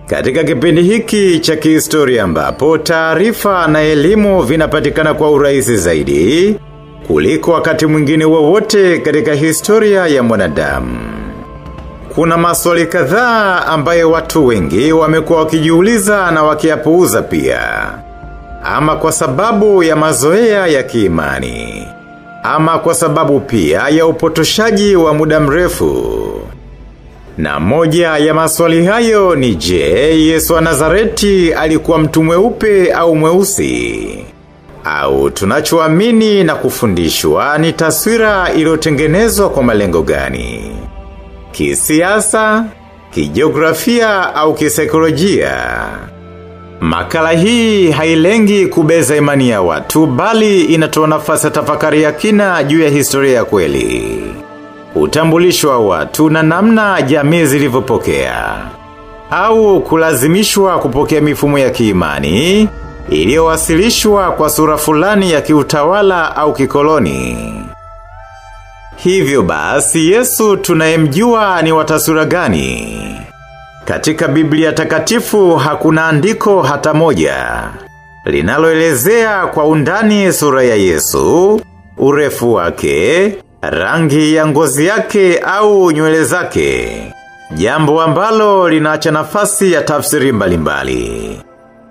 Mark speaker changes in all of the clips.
Speaker 1: Katika kipindi hiki cha kihistoria ambapo taarifa na elimu vinapatikana kwa urahisi zaidi kuliko wakati mwingine wowote katika historia ya mwanadamu. Kuna maswali kadhaa ambayo watu wengi wamekuwa wakijiuliza na wakiyapuuza pia. Ama kwa sababu ya mazoea ya kiimani, ama kwa sababu pia ya upotoshaji wa muda mrefu. Na moja ya maswali hayo ni je, Yesu wa Nazareti alikuwa mtu mweupe au mweusi? Au tunachoamini na kufundishwa ni taswira iliyotengenezwa kwa malengo gani? Kisiasa, kijiografia au kisaikolojia? Makala hii hailengi kubeza imani ya watu bali inatoa nafasi ya tafakari ya kina juu ya historia ya kweli. Utambulisho wa watu na namna jamii zilivyopokea au kulazimishwa kupokea mifumo ya kiimani iliyowasilishwa kwa sura fulani ya kiutawala au kikoloni. Hivyo basi Yesu tunayemjua ni wa taswira gani? Katika Biblia takatifu hakuna andiko hata moja linaloelezea kwa undani sura ya Yesu, urefu wake, rangi ya ngozi yake au nywele zake. Jambo ambalo linaacha nafasi ya tafsiri mbalimbali.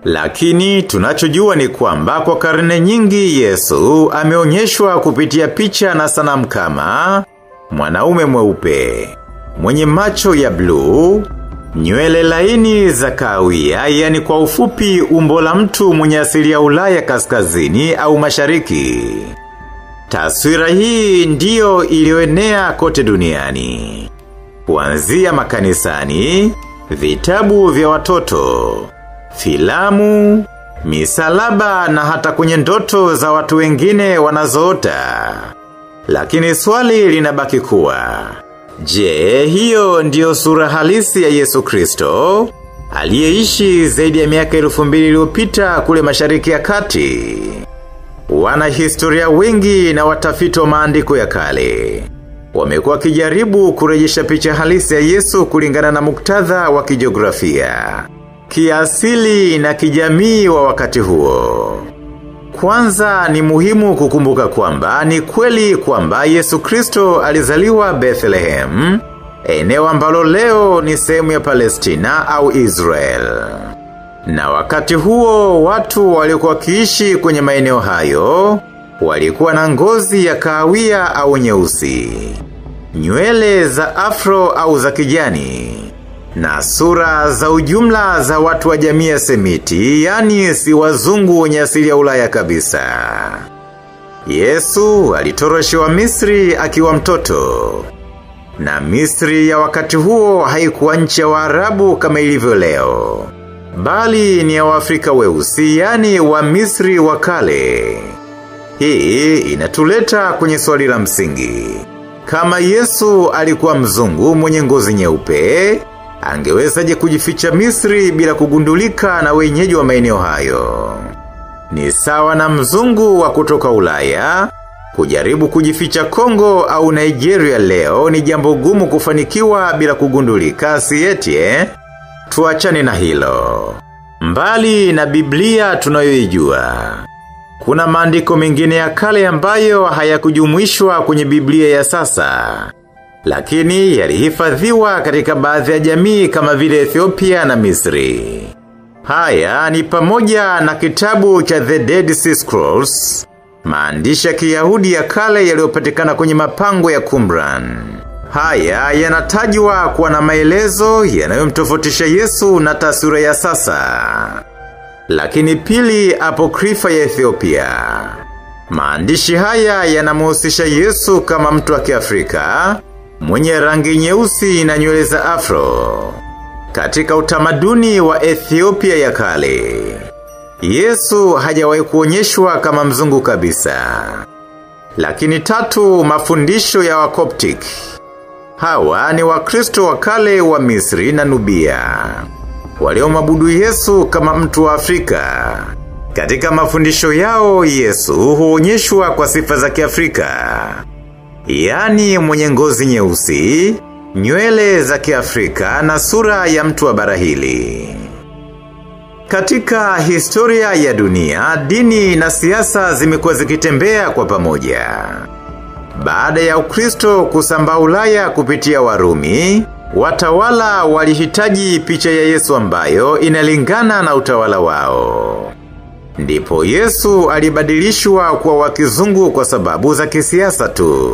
Speaker 1: Lakini tunachojua ni kwamba kwa karne nyingi Yesu ameonyeshwa kupitia picha na sanamu kama mwanaume mweupe, mwenye macho ya bluu, nywele laini za kahawia, yani kwa ufupi umbo la mtu mwenye asili ya Ulaya kaskazini au mashariki. Taswira hii ndiyo iliyoenea kote duniani. Kuanzia makanisani, vitabu vya watoto, filamu, misalaba na hata kwenye ndoto za watu wengine wanazoota. Lakini swali linabaki kuwa, je, hiyo ndiyo sura halisi ya Yesu Kristo aliyeishi zaidi ya miaka 2000 iliyopita kule Mashariki ya Kati? Wana historia wengi na watafiti wa maandiko ya kale wamekuwa kijaribu kurejesha picha halisi ya Yesu kulingana na muktadha wa kijiografia, kiasili na kijamii wa wakati huo. Kwanza ni muhimu kukumbuka kwamba ni kweli kwamba Yesu Kristo alizaliwa Bethlehem, eneo ambalo leo ni sehemu ya Palestina au Israel. Na wakati huo watu walikuwa wakiishi kwenye maeneo hayo walikuwa na ngozi ya kahawia au nyeusi, nywele za afro au za kijani, na sura za ujumla za watu wa jamii ya Semiti, yani si wazungu wenye asili ya Ulaya kabisa. Yesu alitoroshewa Misri akiwa mtoto. Na Misri ya wakati huo haikuwa nchi ya Waarabu kama ilivyo leo, bali ni ya Waafrika weusi, yani wa Misri wa kale. Hii inatuleta kwenye swali la msingi. Kama Yesu alikuwa mzungu mwenye ngozi nyeupe, angewezaje kujificha Misri bila kugundulika na wenyeji wa maeneo hayo? Ni sawa na mzungu wa kutoka Ulaya kujaribu kujificha Kongo au Nigeria leo, ni jambo gumu kufanikiwa bila kugundulika, si eti Tuachane na hilo. Mbali na Biblia tunayoijua, kuna maandiko mengine ya kale ambayo hayakujumuishwa kwenye Biblia ya sasa, lakini yalihifadhiwa katika baadhi ya jamii kama vile Ethiopia na Misri. Haya ni pamoja na kitabu cha The Dead Sea Scrolls, maandishi ya Kiyahudi ya kale yaliyopatikana kwenye mapango ya Qumran. Haya yanatajwa kuwa na maelezo yanayomtofautisha Yesu na taswira ya sasa. Lakini pili, Apokrifa ya Ethiopia. Maandishi haya yanamhusisha Yesu kama mtu wa Kiafrika, mwenye rangi nyeusi na nywele za afro. Katika utamaduni wa Ethiopia ya kale, Yesu hajawahi kuonyeshwa kama mzungu kabisa. Lakini tatu, mafundisho ya Wakoptik. Hawa ni Wakristo wa kale wa Misri na Nubia, waliomwabudu Yesu kama mtu wa Afrika. Katika mafundisho yao, Yesu huonyeshwa kwa sifa za Kiafrika, yani mwenye ngozi nyeusi, nywele za Kiafrika na sura ya mtu wa bara hili. Katika historia ya dunia, dini na siasa zimekuwa zikitembea kwa pamoja. Baada ya Ukristo kusambaa Ulaya kupitia Warumi, watawala walihitaji picha ya Yesu ambayo inalingana na utawala wao. Ndipo Yesu alibadilishwa kwa wakizungu kwa sababu za kisiasa tu,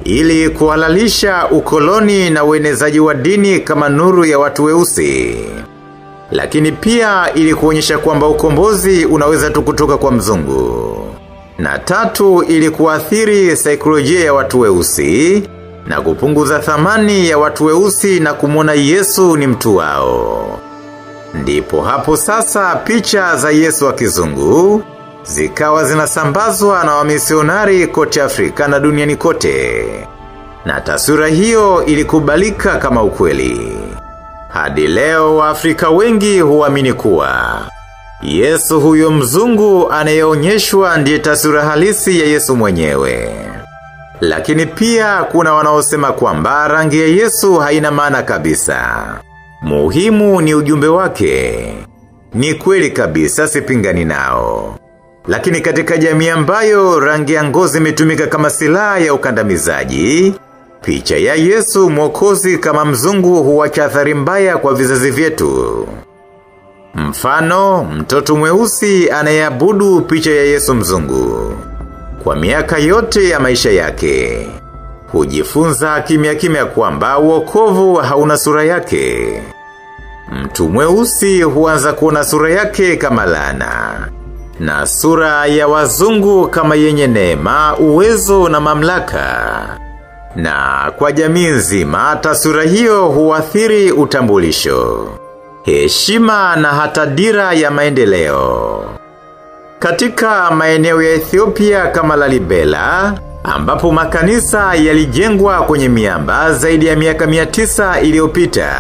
Speaker 1: ili kuhalalisha ukoloni na uenezaji wa dini kama nuru ya watu weusi. Lakini pia ili kuonyesha kwamba ukombozi unaweza tu kutoka kwa mzungu. Na tatu, ili kuathiri saikolojia ya watu weusi na kupunguza thamani ya watu weusi na kumwona Yesu ni mtu wao. Ndipo hapo sasa picha za Yesu wa kizungu zikawa zinasambazwa na wamisionari kote Afrika na duniani kote. Na taswira hiyo ilikubalika kama ukweli. Hadi leo Waafrika wengi huamini kuwa Yesu huyo mzungu anayeonyeshwa ndiye taswira halisi ya Yesu mwenyewe. Lakini pia kuna wanaosema kwamba rangi ya Yesu haina maana kabisa. Muhimu ni ujumbe wake. Ni kweli kabisa, sipingani nao. Lakini katika jamii ambayo rangi ya ngozi imetumika kama silaha ya ukandamizaji, picha ya Yesu Mwokozi kama mzungu huacha athari mbaya kwa vizazi vyetu. Mfano, mtoto mweusi anayeabudu picha ya Yesu mzungu kwa miaka yote ya maisha yake hujifunza kimya kimya kwamba wokovu hauna sura yake. Mtu mweusi huanza kuona sura yake kama laana, na sura ya wazungu kama yenye neema, uwezo na mamlaka. Na kwa jamii nzima taswira hiyo huathiri utambulisho, heshima na hata dira ya maendeleo. Katika maeneo ya Ethiopia kama Lalibela, ambapo makanisa yalijengwa kwenye miamba zaidi ya miaka 900 iliyopita,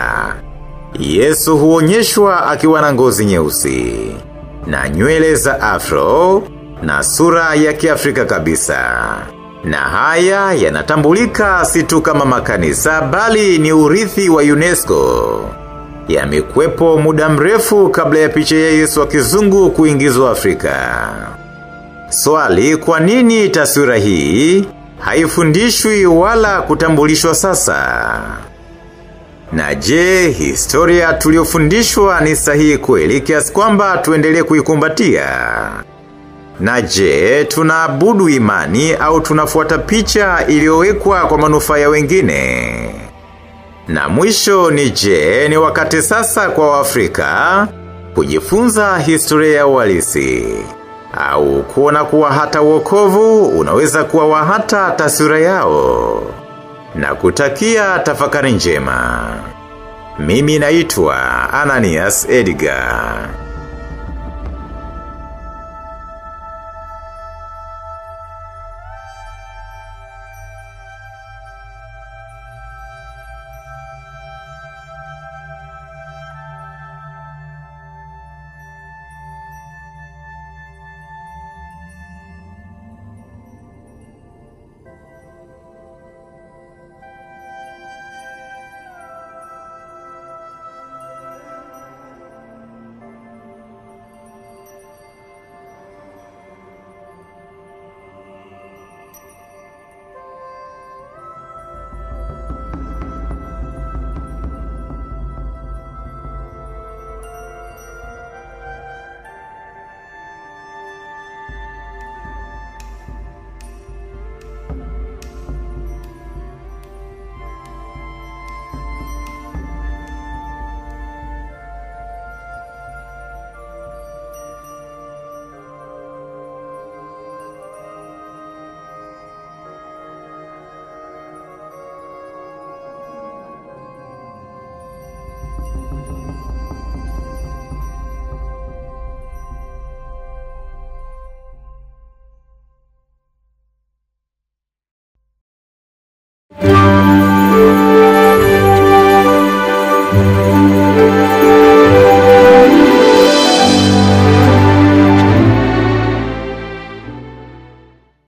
Speaker 1: Yesu huonyeshwa akiwa na ngozi nyeusi na nywele za afro na sura ya Kiafrika kabisa. Na haya yanatambulika si tu kama makanisa bali ni urithi wa UNESCO. Yamekuwepo muda mrefu kabla ya picha ya Yesu wa kizungu kuingizwa Afrika. Swali, kwa nini taswira hii haifundishwi wala kutambulishwa sasa? Na je, historia tuliofundishwa ni sahihi kweli kiasi kwamba tuendelee kuikumbatia? Na je, tunaabudu imani au tunafuata picha iliyowekwa kwa manufaa ya wengine? Na mwisho ni je, ni wakati sasa kwa Waafrika kujifunza historia ya uhalisi, au kuona kuwa hata wokovu unaweza kuwa wa hata taswira yao? Na kutakia tafakari njema. Mimi naitwa Ananias Edgar.